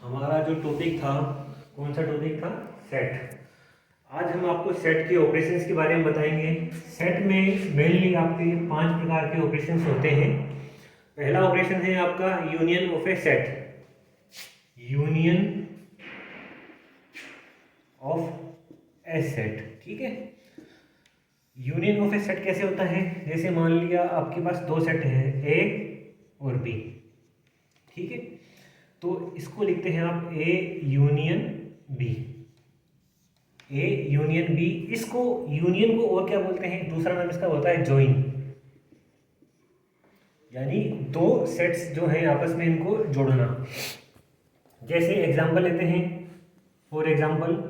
हमारा जो टॉपिक था, कौन सा टॉपिक था? सेट। आज हम आपको सेट के ऑपरेशंस के बारे में बताएंगे। सेट में मेनली आपके 5 प्रकार के ऑपरेशंस होते हैं। पहला ऑपरेशन है आपका union of A set. Union of A set, ठीक है। यूनियन ऑफ ए सेट कैसे होता है? जैसे मान लिया आपके पास दो सेट हैं, ए और बी, ठीक है। तो इसको लिखते हैं आप A union B. A union B. इसको यूनियन को और क्या बोलते हैं? दूसरा नाम इसका होता है ज्वाइन। यानी दो सेट्स जो हैं आपस में इनको जोड़ना। जैसे एग्जांपल लेते हैं, फॉर एग्जांपल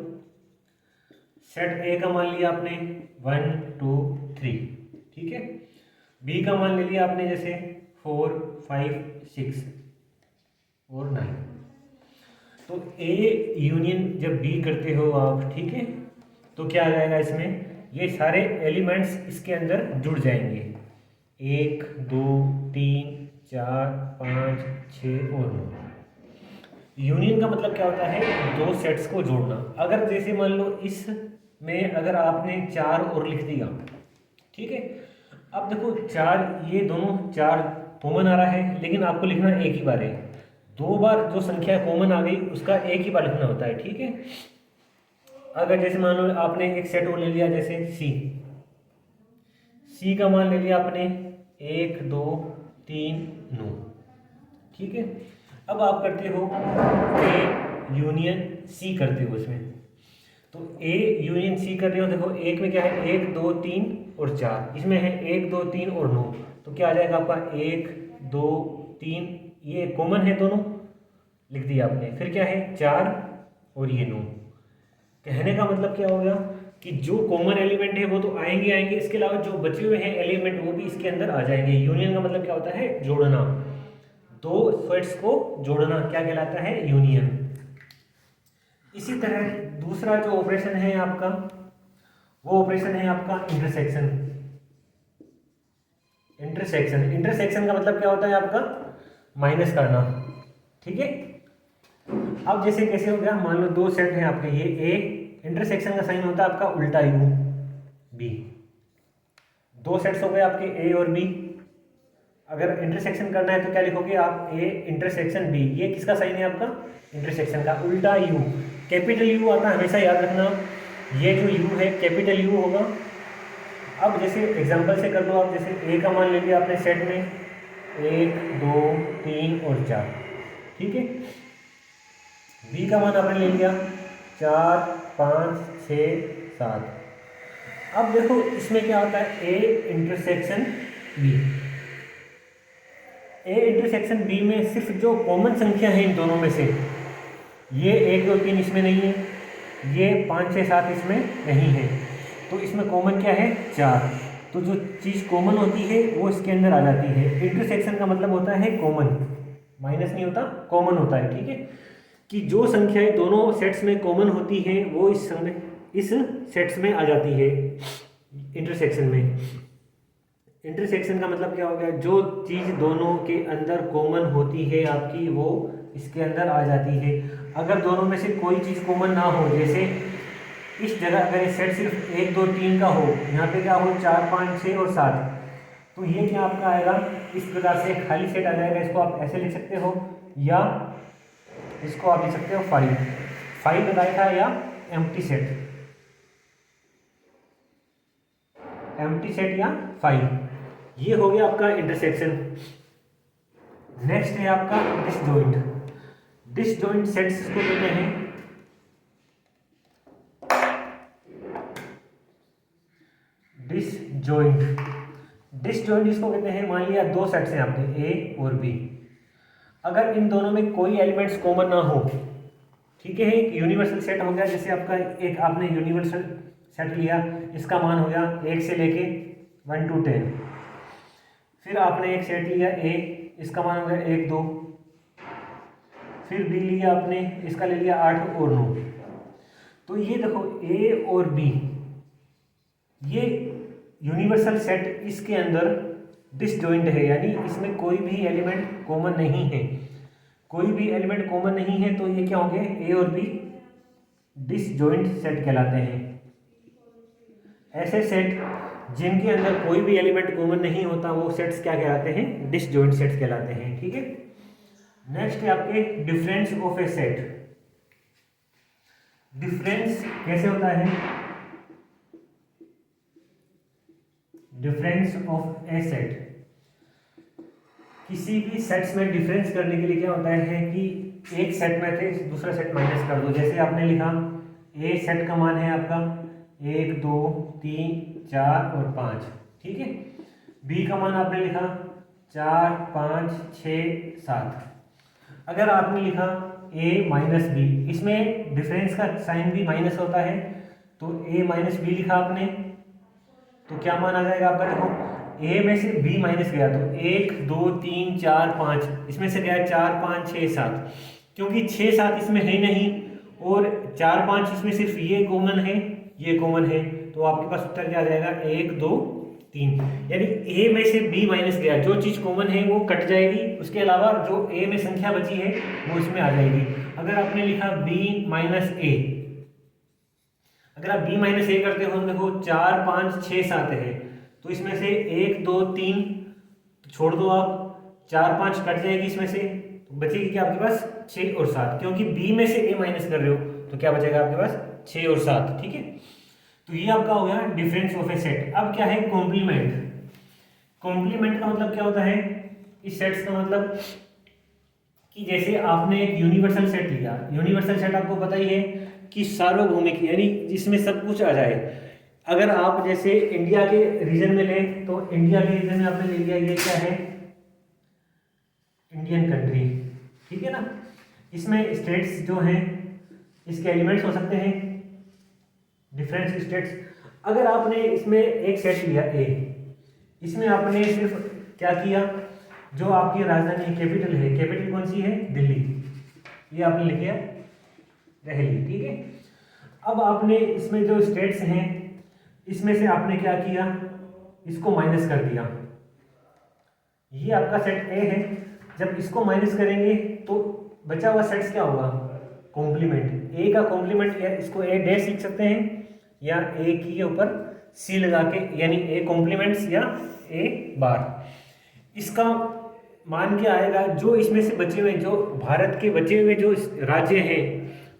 सेट ए का मान लिया आपने 1 2 3, ठीक है। बी का मान ले लिया आपने जैसे 4 5 6 और 9। तो ए यूनियन जब बी करते हो आप, ठीक है, तो क्या आ जाएगा इसमें? ये सारे एलिमेंट्स इसके अंदर जुड़ जाएंगे। 1 2 3 4 5 6 और 9। यूनियन का मतलब क्या होता है? दो सेट्स को जोड़ना। अगर जैसे मान लो इस में अगर आपने 4 और लिख दिया, ठीक है। अब देखो 4, ये दोनों 4 कॉमन आ रहा है, लेकिन आपको लिखना एक ही बार है। 2 बार जो संख्या कॉमन आ गई उसका एक ही बार लिखना होता है, ठीक है। अगर जैसे मान लो आपने एक सेट और ले लिया, जैसे सी का मान ले लिया आपने 1 2 3 9, ठीक है। अब आप करते हो ए यूनियन सी करते हो इसमें। तो ए यूनियन सी कर रहे हो, देखो एक में क्या है? 1 2 3 और 4, इसमें है 1 2 3 और 9। तो क्या आ जाएगा आपका? 1 2 3, ये कॉमन है दोनों, लिख दिया आपने। फिर क्या है? 4 और ये 9। कहने का मतलब क्या हो गया कि जो कॉमन एलिमेंट है वो तो आएंगे, इसके अलावा जो बचे हुए हैं एलिमेंट वो भी इसके अंदर आ जाएंगे। यूनियन का मतलब क्या होता है? जोड़ना। दो सेट्स को जोड़ना क्या कहलाता है? यूनियन। इसी तरह दूसरा जो ऑपरेशन है आपका, वो ऑपरेशन है आपका इंटरसेक्शन। इंटरसेक्शन का मतलब क्या होता है आपका? माइनस करना, ठीक है। अब जैसे कैसे हो गया? मान लो दो सेट हैं आपके, ये ए, इंटरसेक्शन का साइन होता है आपका उल्टा यू, बी। दो सेट्स हो गए आपके ए और बी। अगर इंटरसेक्शन करना है तो क्या लिखोगे आप? A intersection B. ये किसका साइन है आपका? इंटरसेक्शन का उल्टा यू। कैपिटल यू आता है, हमेशा याद रखना। ये जो यू है कैपिटल यू होगा। अब जैसे एग्जांपल से कर लो आप, जैसे ए का मान ले लिया आपने सेट में 1 2 3 और 4, ठीक है। बी का मान आपने ले लिया 4 5 6 7। अब देखो इसमें क्या होता है? A intersection B. A intersection B में सिर्फ जो कॉमन संख्या है इन दोनों में से, ये 1 2 3 इसमें नहीं है, ये 5 6 7 इसमें नहीं है, तो इसमें कॉमन क्या है? 4। तो जो चीज़ कॉमन होती है वो इसके अंदर आ जाती है। इंटरसेक्शन का मतलब होता है कॉमन, माइनस नहीं होता, कॉमन होता है, ठीक है। कि जो संख्याएं दोनों सेट्स में कॉमन होती हैं वो इस सेट्स में आ जाती है इंटरसेक्शन में। इंटरसेक्शन का मतलब क्या हो गया? जो चीज़ दोनों के अंदर कॉमन होती है आपकी, वो इसके अंदर आ जाती है। अगर दोनों में से कोई चीज़ कॉमन ना हो, जैसे इस जगह अगर ये सेट सिर्फ 1 2 3 का हो, यहाँ पे क्या हो? 4 5 6 और 7, तो ये क्या आपका आएगा? इस प्रकार से खाली सेट आ जाएगा। इसको आप ऐसे लिख सकते हो, या इसको आप लिख सकते हो 5 लगाया था, या एम्प्टी सेट या 5। ये हो गया आपका इंटरसेक्शन। नेक्स्ट है आपका डिसजॉइंट। डिसजॉइंट सेट्स इसको कहते हैं। डिसजॉइंट इसको कहते हैं, मान लिया दो सेट्स हैं आपके ए और बी। अगर इन दोनों में कोई एलिमेंट्स कॉमन ना हो, ठीक है, एक यूनिवर्सल सेट हो गया। जैसे आपका एक आपने यूनिवर्सल सेट लिया, इसका मान हो गया 1 से लेके 1 to 10। फिर आपने एक सेट लिया ए, इसका मान हो गया 1 2। फिर बी लिया आपने, इसका ले लिया 8 और 9। तो ये देखो ए और बी, ये यूनिवर्सल सेट, इसके अंदर डिसजॉइंट है, यानी इसमें कोई भी एलिमेंट कॉमन नहीं है। कोई भी एलिमेंट कॉमन नहीं है तो ये क्या होंगे, ए और बी डिसजॉइंट सेट कहलाते हैं। ऐसे सेट जिनके अंदर कोई भी एलिमेंट कॉमन नहीं होता वो सेट्स क्या कहलाते हैं, डिसजॉइंट सेट्स कहलाते हैं। ठीक है, नेक्स्ट है आपके difference of A set. Difference कैसे होता है, डिफरेंस ऑफ ए सेट, किसी भी सेट्स में डिफरेंस करने के लिए क्या होता है कि एक सेट में थे दूसरा सेट माइनस कर दो। जैसे आपने लिखा ए सेट का मान है आपका 1 2 3 4 और 5, ठीक है। बी का मान आपने लिखा 4 5 6 7। अगर आपने लिखा a माइनस बी, इसमें डिफरेंस का साइन भी माइनस होता है, तो a माइनस बी लिखा आपने तो क्या मान आ जाएगा आपका, देखो a में से b माइनस गया तो 1 2 3 4 5, इसमें से गया 4 5 6 7, क्योंकि 6 7 इसमें है नहीं और 4 5 इसमें सिर्फ ये कॉमन है, ये कॉमन है, तो आपके पास उत्तर क्या आ जाएगा 1 2 3। यानी a में से b माइनस गया, जो चीज कॉमन है वो कट जाएगी, उसके अलावा जो a में संख्या बची है वो इसमें आ जाएगी। अगर आपने लिखा b माइनस a, अगर आप b माइनस a करते हो देखो 4 5 6 7 है, तो इसमें से 1 2 3 छोड़ दो आप, 4 5 कट जाएगी इसमें से, तो बचेगी क्या आपके पास 6 और 7, क्योंकि b में से a माइनस कर रहे हो तो क्या बचेगा आपके पास 6 और 7। ठीक है, तो ये आपका हो गया डिफरेंस ऑफ ए सेट। अब क्या है कॉम्प्लीमेंट। कॉम्प्लीमेंट का मतलब क्या होता है, इस सेट्स का मतलब कि जैसे आपने एक यूनिवर्सल सेट लिया, यूनिवर्सल सेट आपको पता ही है कि सार्वभौमिक, यानी जिसमें सब कुछ आ जाए। अगर आप जैसे इंडिया के रीजन में लें तो इंडिया के रीजन में आपने ले लिया, ये क्या है इंडियन कंट्री, ठीक है ना। इसमें स्टेट्स जो हैं इसके एलिमेंट्स हो सकते हैं डिफरेंट स्टेट्स। अगर आपने इसमें एक सेट लिया ए, इसमें आपने सिर्फ क्या किया, जो आपकी राजधानी कैपिटल है, कैपिटल कौन सी है दिल्ली, ये आपने लिख लिया दिल्ली, ठीक है। अब आपने इसमें जो स्टेट्स हैं इसमें से आपने क्या किया, इसको माइनस कर दिया, ये आपका सेट ए है। जब इसको माइनस करेंगे तो बचा हुआ सेट्स क्या होगा, कॉम्प्लीमेंट। ए का कॉम्प्लीमेंट, या इसको ए डैश लिख सकते हैं या ए के ऊपर सी लगा के, यानी ए कॉम्प्लीमेंट्स या ए बार। इसका मान क्या आएगा, जो इसमें से बचे हुए, जो भारत के बचे हुए जो राज्य हैं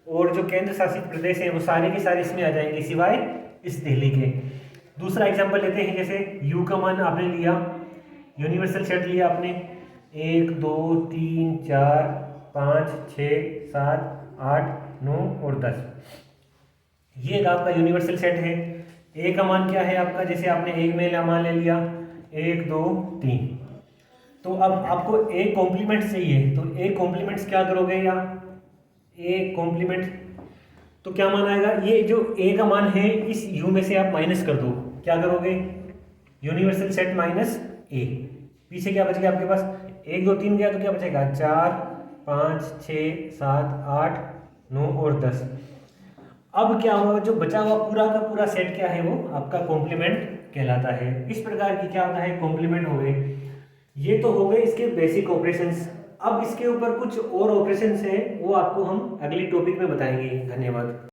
और जो केंद्र शासित प्रदेश हैं वो सारे के सारे इसमें आ जाएंगे सिवाय इस दिल्ली के। दूसरा एग्जांपल लेते हैं, जैसे यू का मान आपने लिया, यूनिवर्सल सेट लिया आपने 1 2 3 4 5 6 7 8 9 और 10, ये आपका यूनिवर्सल सेट है। ए का मान क्या है आपका, जैसे आपने एक में मान ले लिया 1 2 3, तो अब आपको ए कॉम्प्लीमेंट चाहिए, तो ए कॉम्प्लीमेंट्स क्या करोगे, या ए कॉम्प्लीमेंट तो क्या मान आएगा, ये जो ए का मान है इस यू में से आप माइनस कर दो, क्या करोगे यूनिवर्सल सेट माइनस ए, पीछे क्या बचेगा आपके पास 1 2 3 गया तो क्या बचेगा 4 5 6 7 8 9 और 10। अब क्या होगा, जो बचा हुआ पूरा का पूरा सेट क्या है वो आपका कॉम्प्लीमेंट कहलाता है। इस प्रकार की क्या होता है कॉम्प्लीमेंट हो गए। ये तो हो गए इसके बेसिक ऑपरेशंस। अब इसके ऊपर कुछ और ऑपरेशंस हैं वो आपको हम अगली टॉपिक में बताएंगे। धन्यवाद।